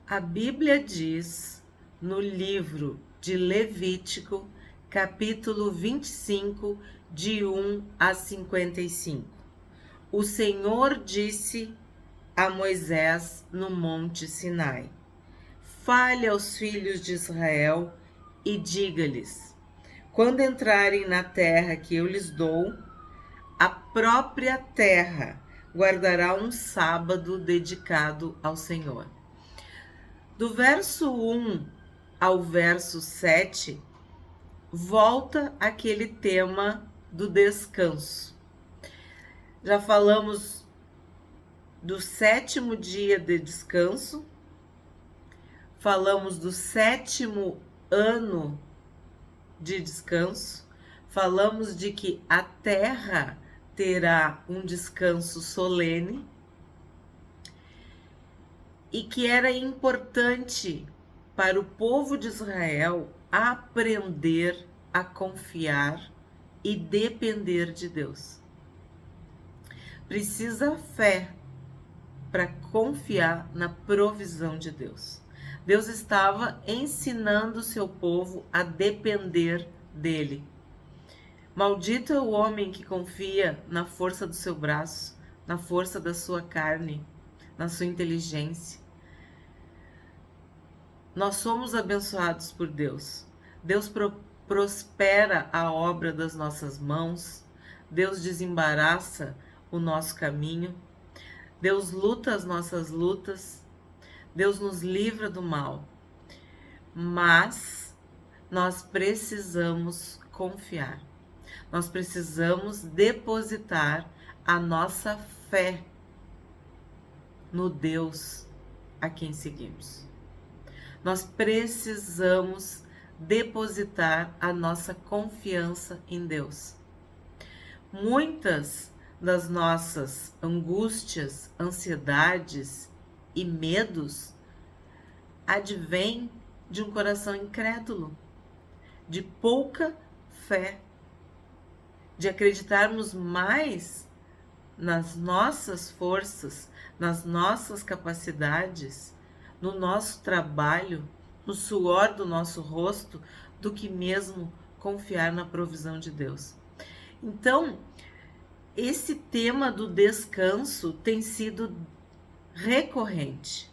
A Bíblia diz no livro de Levítico, capítulo 25, de 1 a 55. O Senhor disse a Moisés no Monte Sinai: Fale aos filhos de Israel e diga-lhes: quando entrarem na terra que eu lhes dou, a própria terra guardará um sábado dedicado ao Senhor. Do verso 1 ao verso 7, volta aquele tema do descanso. Já falamos do 7º dia de descanso, falamos do 7º ano de descanso, falamos de que a terra terá um descanso solene e que era importante para o povo de Israel aprender a confiar e depender de Deus. Precisa fé para confiar na provisão de Deus. Deus estava ensinando o seu povo a depender dele. Maldito é o homem que confia na força do seu braço, na força da sua carne, na sua inteligência. Nós somos abençoados por Deus. Deus prospera a obra das nossas mãos. Deus desembaraça o nosso caminho. Deus luta as nossas lutas. Deus nos livra do mal. Mas nós precisamos confiar. Nós precisamos depositar a nossa fé no Deus a quem seguimos. Nós precisamos depositar a nossa confiança em Deus. Muitas das nossas angústias, ansiedades e medos advêm de um coração incrédulo, de pouca fé, de acreditarmos mais nas nossas forças, nas nossas capacidades, no nosso trabalho, no suor do nosso rosto, do que mesmo confiar na provisão de Deus. Então, esse tema do descanso tem sido recorrente.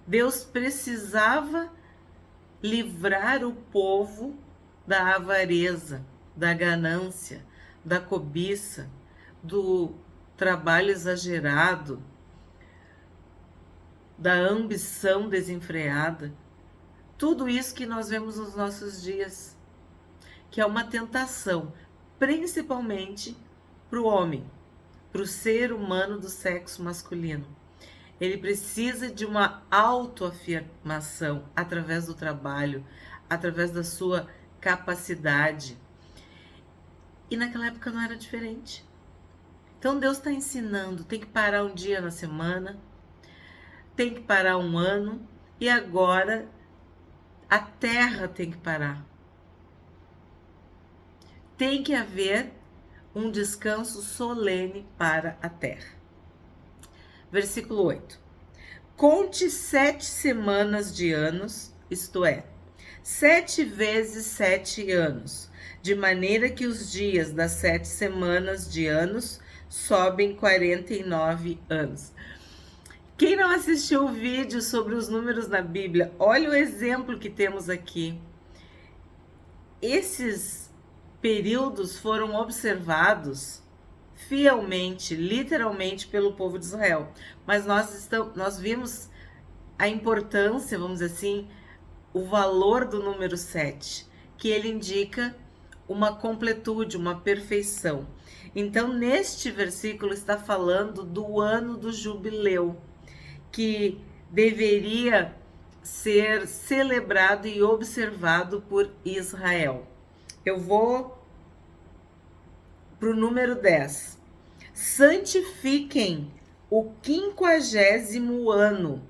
Deus precisava livrar o povo da avareza, da ganância, da cobiça, do trabalho exagerado, da ambição desenfreada. Tudo isso que nós vemos nos nossos dias, que é uma tentação, principalmente para o homem, para o ser humano do sexo masculino. Ele precisa de uma autoafirmação através do trabalho, através da sua capacidade. E naquela época não era diferente. Então Deus está ensinando, tem que parar um dia na semana, tem que parar um ano, e agora a terra tem que parar. Tem que haver um descanso solene para a terra. Versículo 8. Conte 7 semanas de anos, isto é, 7 vezes 7 anos, de maneira que os dias das 7 semanas de anos sobem 49 anos. Quem não assistiu o vídeo sobre os números na Bíblia, olha o exemplo que temos aqui. Esses períodos foram observados fielmente, literalmente, pelo povo de Israel. Mas nós vimos a importância, vamos dizer assim, o valor do número 7, que ele indica uma completude, uma perfeição. Então, neste versículo está falando do ano do jubileu, que deveria ser celebrado e observado por Israel. Eu vou para o número 10. Santifiquem o 50º ano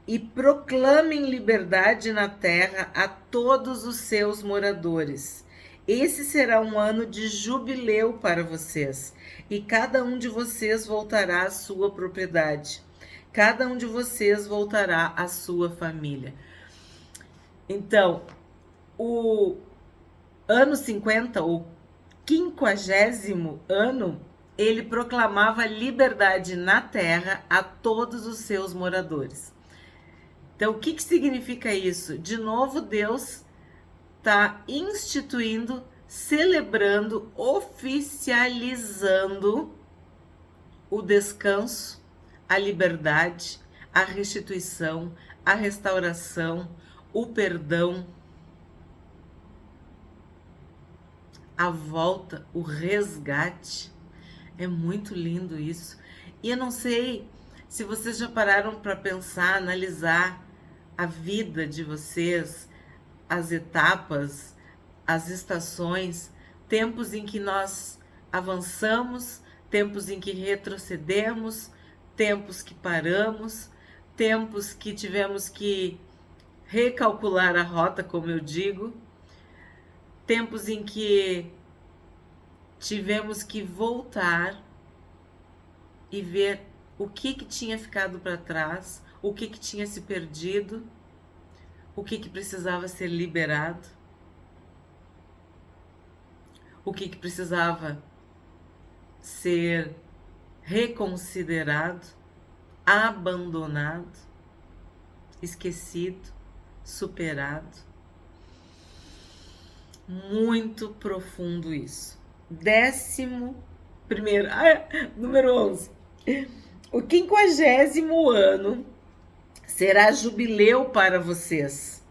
e proclamem liberdade na terra a todos os seus moradores. Esse será um ano de jubileu para vocês, e cada um de vocês voltará à sua propriedade. cada um de vocês voltará à sua família. Então, o ano 50, o 50º ano, ele proclamava liberdade na terra a todos os seus moradores. Então, o que significa isso? De novo, Deus está instituindo, celebrando, oficializando o descanso, a liberdade, a restituição, a restauração, o perdão, a volta, o resgate. É muito lindo isso. E eu não sei se vocês já pararam para pensar, analisar a vida de vocês, as etapas, as estações, tempos em que nós avançamos, tempos em que retrocedemos, tempos que paramos, tempos que tivemos que recalcular a rota, como eu digo, tempos em que tivemos que voltar e ver o que tinha ficado para trás, o que tinha se perdido, o que precisava ser liberado, o que precisava ser reconsiderado, abandonado, esquecido, superado. Muito profundo isso. 11º, número 11. O 50º ano será jubileu para vocês.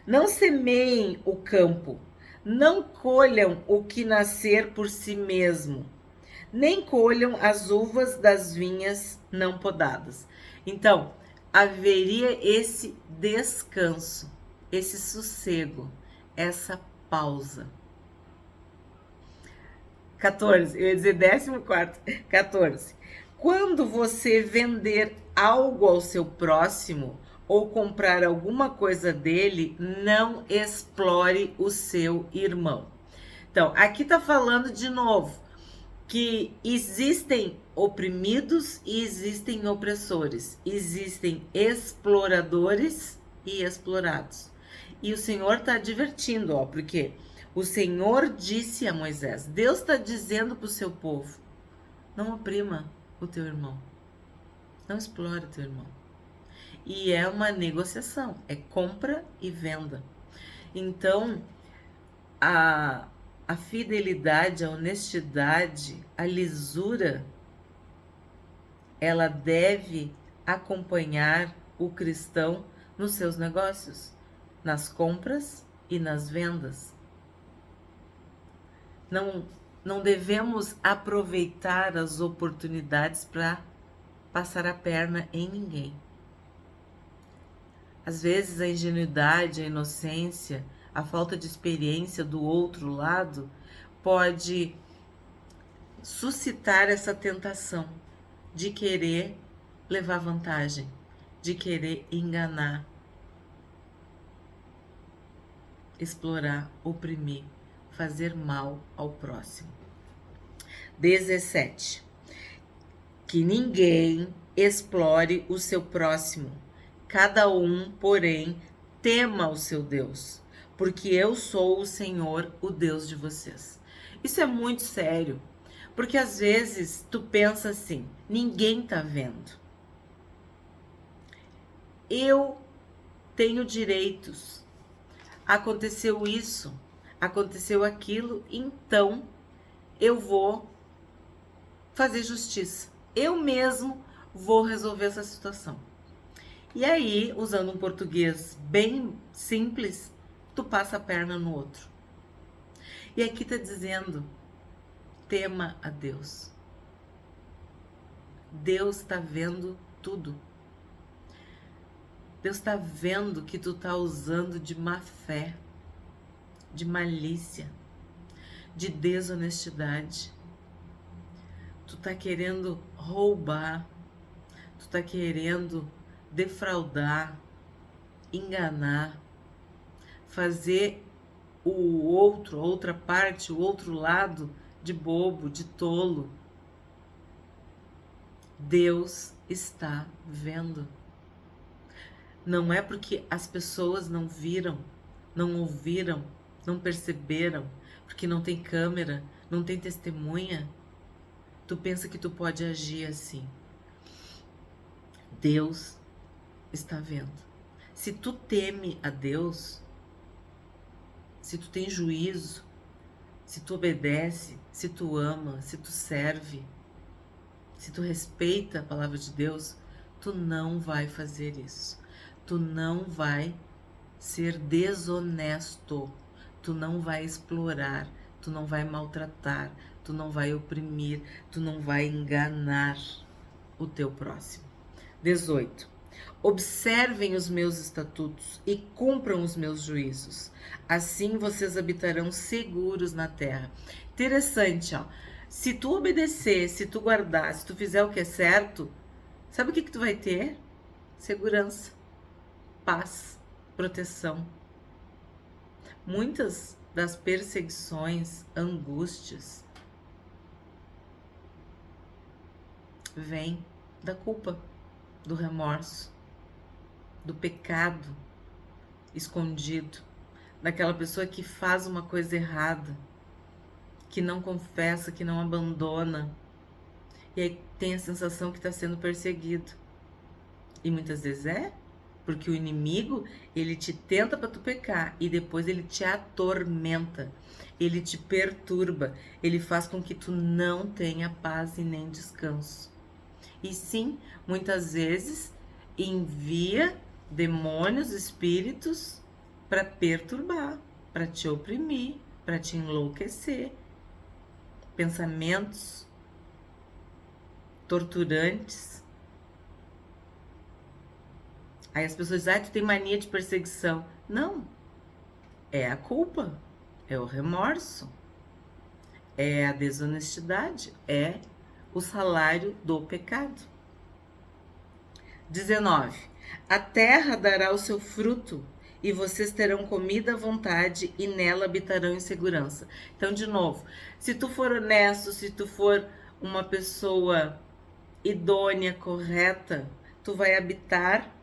Não semeiem o campo, não colham o que nascer por si mesmo, nem colham as uvas das vinhas não podadas. Então, haveria esse descanso, esse sossego, essa pausa. 14, eu ia dizer 14º. 14. Quando você vender algo ao seu próximo ou comprar alguma coisa dele, não explore o seu irmão. Então, aqui tá falando de novo que existem oprimidos e existem opressores, existem exploradores e explorados. E o Senhor está advertindo, porque o Senhor disse a Moisés, Deus está dizendo para o seu povo, não oprima o teu irmão, não explore o teu irmão. E é uma negociação, é compra e venda. Então, a fidelidade, a honestidade, a lisura, ela deve acompanhar o cristão nos seus negócios, nas compras e nas vendas. Não devemos aproveitar as oportunidades para passar a perna em ninguém. Às vezes a ingenuidade, a inocência, a falta de experiência do outro lado pode suscitar essa tentação de querer levar vantagem, de querer enganar, explorar, oprimir, fazer mal ao próximo. 17. Que ninguém explore o seu próximo. Cada um, porém, tema o seu Deus, porque eu sou o Senhor, o Deus de vocês. Isso é muito sério, porque às vezes tu pensa assim, ninguém tá vendo. Eu tenho direitos. Aconteceu isso, aconteceu aquilo, então eu vou fazer justiça. Eu mesmo vou resolver essa situação. E aí, usando um português bem simples, tu passa a perna no outro. E aqui tá dizendo, tema a Deus. Deus tá vendo tudo. Deus tá vendo que tu tá usando de má fé, de malícia, de desonestidade. Tu tá querendo roubar, tu tá querendo defraudar, enganar, fazer o outro, outra parte, o outro lado de bobo, de tolo. Deus está vendo. Não é porque as pessoas não viram, não ouviram, não perceberam, porque não tem câmera, não tem testemunha, tu pensa que tu pode agir assim. Deus está vendo. Se tu teme a Deus, se tu tem juízo, se tu obedece, se tu ama, se tu serve, se tu respeita a palavra de Deus, tu não vai fazer isso. Tu não vai ser desonesto. Tu não vai explorar, tu não vai maltratar, tu não vai oprimir, tu não vai enganar o teu próximo. 18. Observem os meus estatutos e cumpram os meus juízos. Assim vocês habitarão seguros na terra. Interessante, ó. Se tu obedecer, se tu guardar, se tu fizer o que é certo, sabe o que tu vai ter? Segurança, paz, proteção. Muitas das perseguições, angústias, vêm da culpa, do remorso, do pecado escondido, daquela pessoa que faz uma coisa errada, que não confessa, que não abandona, e aí tem a sensação que está sendo perseguido. E muitas vezes porque o inimigo, ele te tenta para tu pecar e depois ele te atormenta, ele te perturba, ele faz com que tu não tenha paz e nem descanso. E sim, muitas vezes envia demônios, espíritos para perturbar, para te oprimir, para te enlouquecer. Pensamentos torturantes. Aí as pessoas dizem, tu tem mania de perseguição. Não, é a culpa, é o remorso, é a desonestidade, é o salário do pecado. 19. A terra dará o seu fruto e vocês terão comida à vontade e nela habitarão em segurança. Então, de novo, se tu for honesto, se tu for uma pessoa idônea, correta, tu vai habitar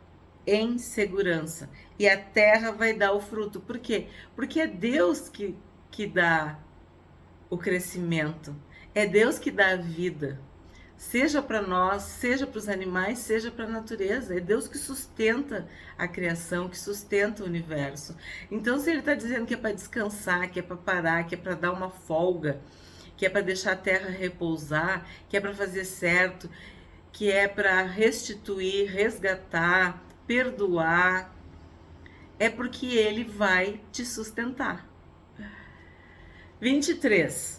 em segurança e a terra vai dar o fruto. Por quê? Porque é Deus que dá o crescimento, é Deus que dá a vida. Seja para nós, seja para os animais, seja para a natureza. É Deus que sustenta a criação, que sustenta o universo. Então, se ele está dizendo que é para descansar, que é para parar, que é para dar uma folga, que é para deixar a terra repousar, que é para fazer certo, que é para restituir, resgatar, perdoar, é porque ele vai te sustentar. 23.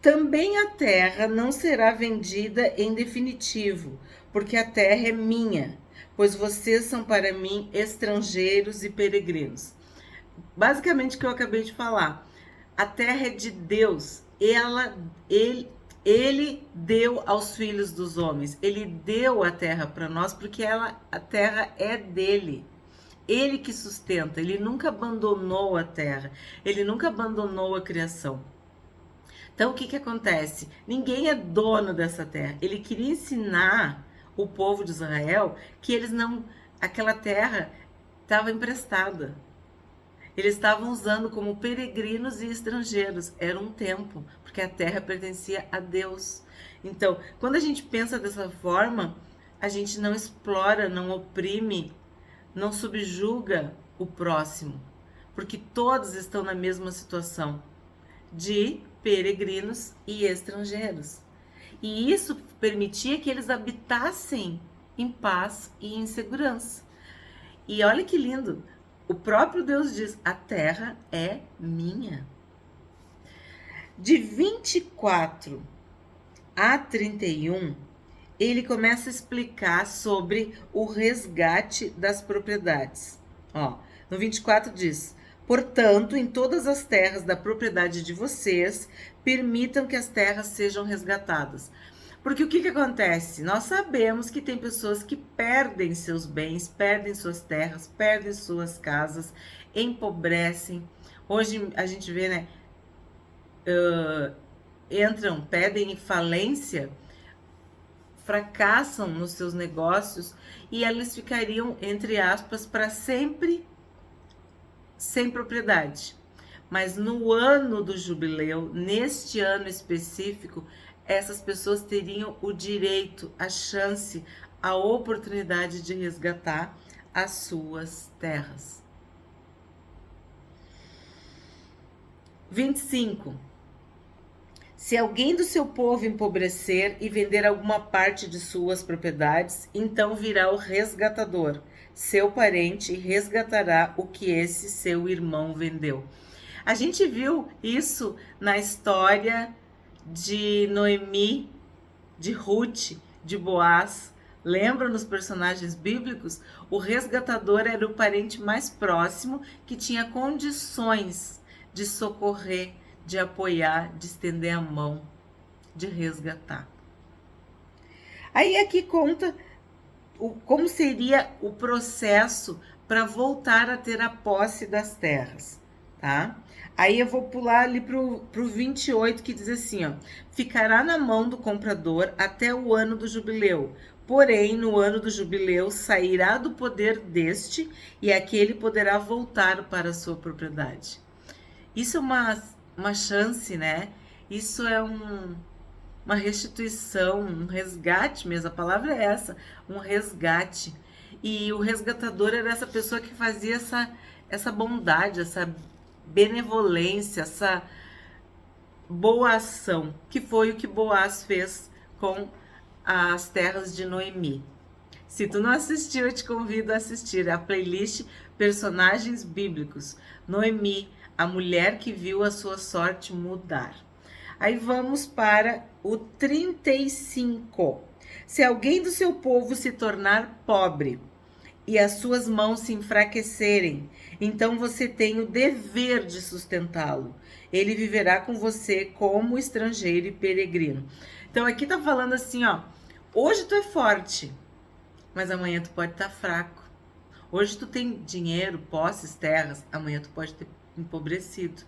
Também a terra não será vendida em definitivo, porque a terra é minha, pois vocês são para mim estrangeiros e peregrinos. Basicamente o que eu acabei de falar, a terra é de Deus, ele deu aos filhos dos homens, ele deu a terra para nós porque a terra é dele. Ele que sustenta, ele nunca abandonou a terra, ele nunca abandonou a criação. Então, o que acontece? Ninguém é dono dessa terra. Ele queria ensinar o povo de Israel que eles não... Aquela terra estava emprestada. Eles estavam usando como peregrinos e estrangeiros. Era um tempo, porque a terra pertencia a Deus. Então, quando a gente pensa dessa forma, a gente não explora, não oprime, não subjuga o próximo, porque todos estão na mesma situação de peregrinos e estrangeiros. E isso permitia que eles habitassem em paz e em segurança. E olha que lindo, o próprio Deus diz, a terra é minha. De 24 a 31, ele começa a explicar sobre o resgate das propriedades. Ó, no 24 diz, portanto, em todas as terras da propriedade de vocês, permitam que as terras sejam resgatadas. Porque o que acontece? Nós sabemos que tem pessoas que perdem seus bens, perdem suas terras, perdem suas casas, empobrecem. Hoje a gente vê, né? Pedem falência fracassam nos seus negócios e eles ficariam, entre aspas, para sempre sem propriedade. Mas no ano do jubileu, neste ano específico, essas pessoas teriam o direito, a chance, a oportunidade de resgatar as suas terras. 25. Se alguém do seu povo empobrecer e vender alguma parte de suas propriedades, então virá o resgatador, seu parente, e resgatará o que esse seu irmão vendeu. A gente viu isso na história de Noemi, de Ruth, de Boaz. Lembra nos personagens bíblicos? O resgatador era o parente mais próximo que tinha condições de socorrer, de apoiar, de estender a mão, de resgatar. Aí aqui conta como seria o processo para voltar a ter a posse das terras, tá? Aí eu vou pular ali pro 28, que diz assim, ó: ficará na mão do comprador até o ano do jubileu. Porém, no ano do jubileu, sairá do poder deste e aquele poderá voltar para a sua propriedade. Isso é uma chance, né? Isso é uma restituição, um resgate mesmo, a palavra é essa, um resgate. E o resgatador era essa pessoa que fazia essa bondade, essa benevolência, essa boa ação, que foi o que Boaz fez com as terras de Noemi. Se tu não assistiu, eu te convido a assistir a playlist Personagens Bíblicos. Noemi, a mulher que viu a sua sorte mudar. Aí vamos para o 35. Se alguém do seu povo se tornar pobre e as suas mãos se enfraquecerem, então você tem o dever de sustentá-lo. Ele viverá com você como estrangeiro e peregrino. Então aqui tá falando assim, ó: hoje tu é forte, mas amanhã tu pode estar fraco. Hoje tu tem dinheiro, posses, terras, amanhã tu pode ter empobrecido.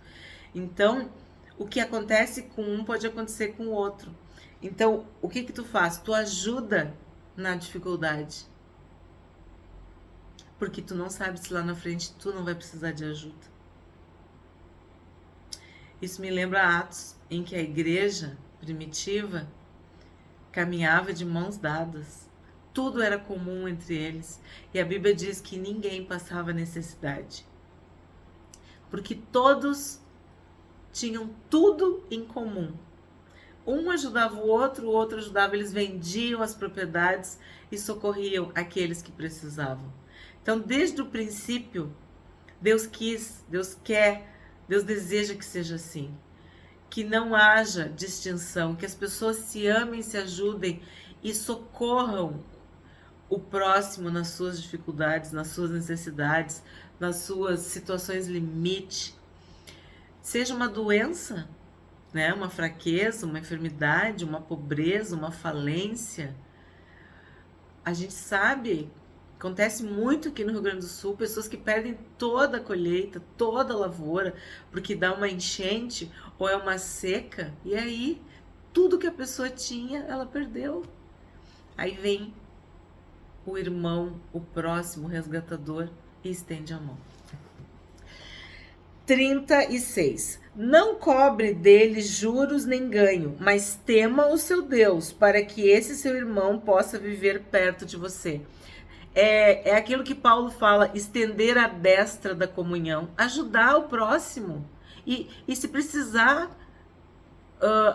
Então, o que acontece com um pode acontecer com o outro. Então, o que tu faz? Tu ajuda na dificuldade. Porque tu não sabe se lá na frente tu não vai precisar de ajuda. Isso me lembra Atos, em que a igreja primitiva caminhava de mãos dadas. Tudo era comum entre eles. E a Bíblia diz que ninguém passava necessidade. Porque todos tinham tudo em comum. Um ajudava o outro ajudava, eles vendiam as propriedades e socorriam aqueles que precisavam. Então, desde o princípio, Deus quis, Deus quer, Deus deseja que seja assim. Que não haja distinção, que as pessoas se amem, se ajudem e socorram o próximo nas suas dificuldades, nas suas necessidades, nas suas situações limite. Seja uma doença, né? Uma fraqueza, uma enfermidade, uma pobreza, uma falência. A gente sabe, acontece muito aqui no Rio Grande do Sul, pessoas que perdem toda a colheita, toda a lavoura, porque dá uma enchente ou é uma seca, e aí tudo que a pessoa tinha, ela perdeu. Aí vem o irmão, o próximo, o resgatador, e estende a mão. 36. Não cobre dele juros nem ganho, mas tema o seu Deus, para que esse seu irmão possa viver perto de você. É aquilo que Paulo fala, estender a destra da comunhão, ajudar o próximo. E se precisar,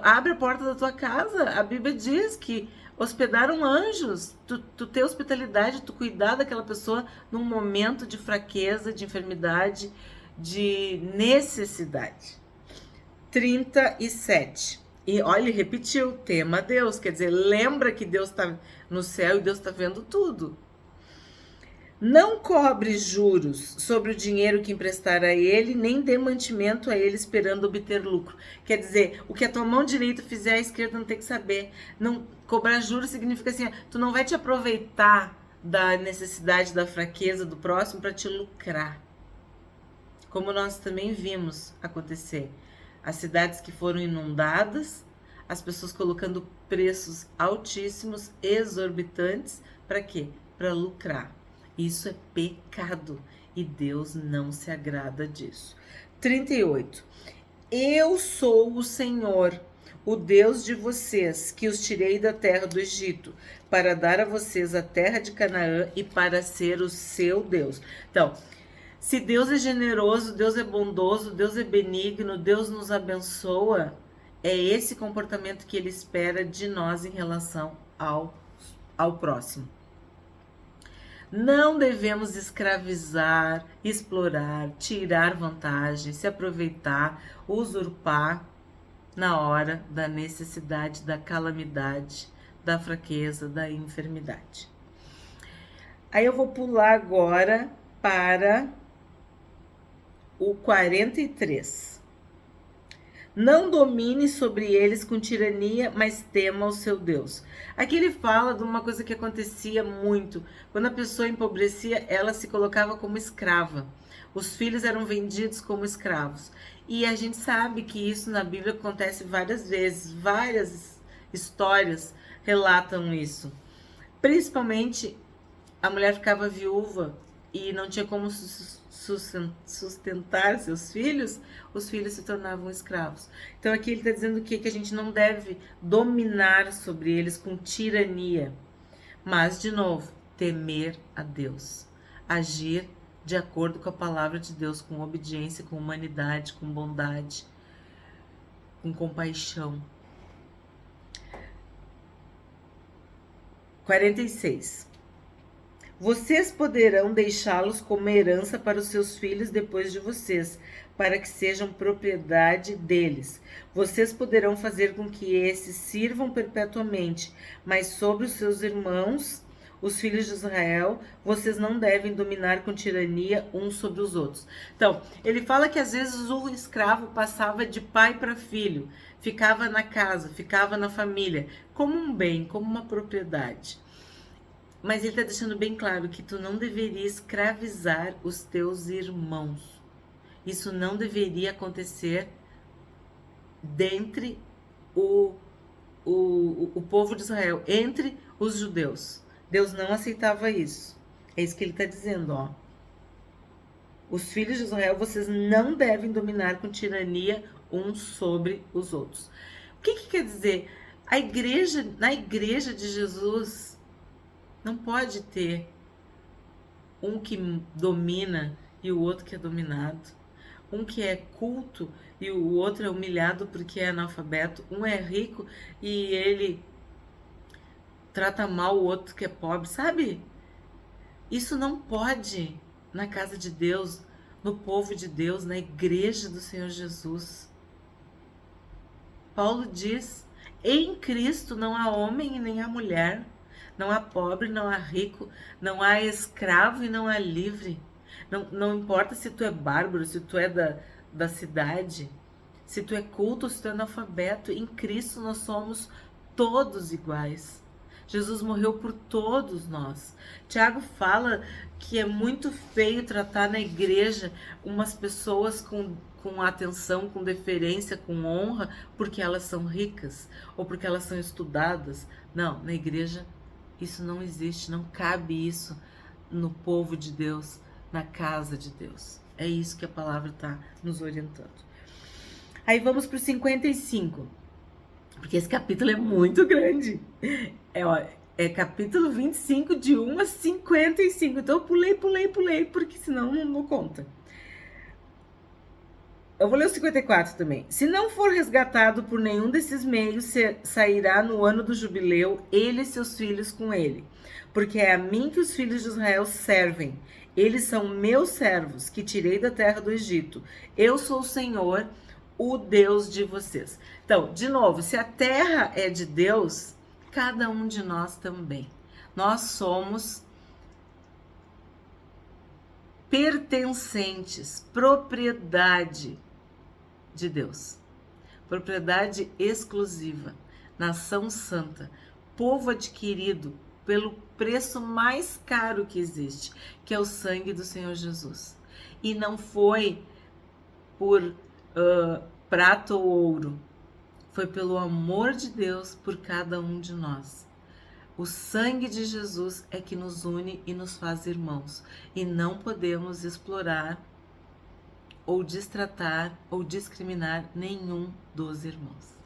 abre a porta da tua casa. A Bíblia diz que hospedaram anjos. Tu ter hospitalidade, tu cuidar daquela pessoa num momento de fraqueza, de enfermidade, de necessidade. 37. E olha, ele repetiu, tema Deus, quer dizer, lembra que Deus está no céu e Deus está vendo tudo. Não cobre juros sobre o dinheiro que emprestar a ele, nem dê mantimento a ele esperando obter lucro. Quer dizer, o que a tua mão direita fizer, a esquerda não tem que saber. Não cobrar juros significa assim, tu não vai te aproveitar da necessidade, da fraqueza do próximo para te lucrar. Como nós também vimos acontecer. As cidades que foram inundadas, as pessoas colocando preços altíssimos, exorbitantes, para quê? Para lucrar. Isso é pecado e Deus não se agrada disso. 38. Eu sou o Senhor, o Deus de vocês, que os tirei da terra do Egito, para dar a vocês a terra de Canaã e para ser o seu Deus. Então, se Deus é generoso, Deus é bondoso, Deus é benigno, Deus nos abençoa, é esse comportamento que Ele espera de nós em relação ao próximo. Não devemos escravizar, explorar, tirar vantagem, se aproveitar, usurpar na hora da necessidade, da calamidade, da fraqueza, da enfermidade. Aí eu vou pular agora para o 43. Não domine sobre eles com tirania, mas tema o seu Deus. Aqui ele fala de uma coisa que acontecia muito. Quando a pessoa empobrecia, ela se colocava como escrava. Os filhos eram vendidos como escravos. E a gente sabe que isso na Bíblia acontece várias vezes. Várias histórias relatam isso. Principalmente, a mulher ficava viúva e não tinha como sustentar seus filhos, os filhos se tornavam escravos. Então aqui ele está dizendo o quê? Que a gente não deve dominar sobre eles com tirania, mas, de novo, temer a Deus, agir de acordo com a palavra de Deus, com obediência, com humanidade, com bondade, com compaixão. 46. Vocês poderão deixá-los como herança para os seus filhos depois de vocês, para que sejam propriedade deles. Vocês poderão fazer com que esses sirvam perpetuamente, mas sobre os seus irmãos, os filhos de Israel, vocês não devem dominar com tirania uns sobre os outros. Então, ele fala que às vezes o escravo passava de pai para filho, ficava na casa, ficava na família, como um bem, como uma propriedade. Mas ele está deixando bem claro que tu não deveria escravizar os teus irmãos. Isso não deveria acontecer dentre o povo de Israel, entre os judeus. Deus não aceitava isso. É isso que ele está dizendo, ó. Os filhos de Israel, vocês não devem dominar com tirania uns sobre os outros. O que quer dizer? Na igreja de Jesus, não pode ter um que domina e o outro que é dominado. Um que é culto e o outro é humilhado porque é analfabeto. Um é rico e ele trata mal o outro que é pobre, sabe? Isso não pode na casa de Deus, no povo de Deus, na igreja do Senhor Jesus. Paulo diz: em Cristo não há homem e nem há mulher. Não há pobre, não há rico, não há escravo e não há livre. Não importa se tu é bárbaro, se tu é da cidade, se tu é culto ou se tu é analfabeto, em Cristo nós somos todos iguais. Jesus morreu por todos nós. Tiago fala que é muito feio tratar na igreja umas pessoas com atenção, com deferência, com honra, porque elas são ricas ou porque elas são estudadas. Não, na igreja isso não existe, não cabe isso no povo de Deus, na casa de Deus. É isso que a palavra está nos orientando. Aí vamos para o 55, porque esse capítulo é muito grande. É capítulo 25, de 1 a 55. Então eu pulei, porque senão não conta. Eu vou ler o 54 também. Se não for resgatado por nenhum desses meios, sairá no ano do jubileu, ele e seus filhos com ele. Porque é a mim que os filhos de Israel servem. Eles são meus servos, que tirei da terra do Egito. Eu sou o Senhor, o Deus de vocês. Então, de novo, se a terra é de Deus, cada um de nós também. Nós somos pertencentes, propriedade de Deus, propriedade exclusiva, nação santa, povo adquirido pelo preço mais caro que existe, que é o sangue do Senhor Jesus. E não foi por prata ou ouro, Foi pelo amor de Deus por cada um de nós. O sangue de Jesus é que nos une e nos faz irmãos, e não podemos explorar ou destratar ou discriminar nenhum dos irmãos.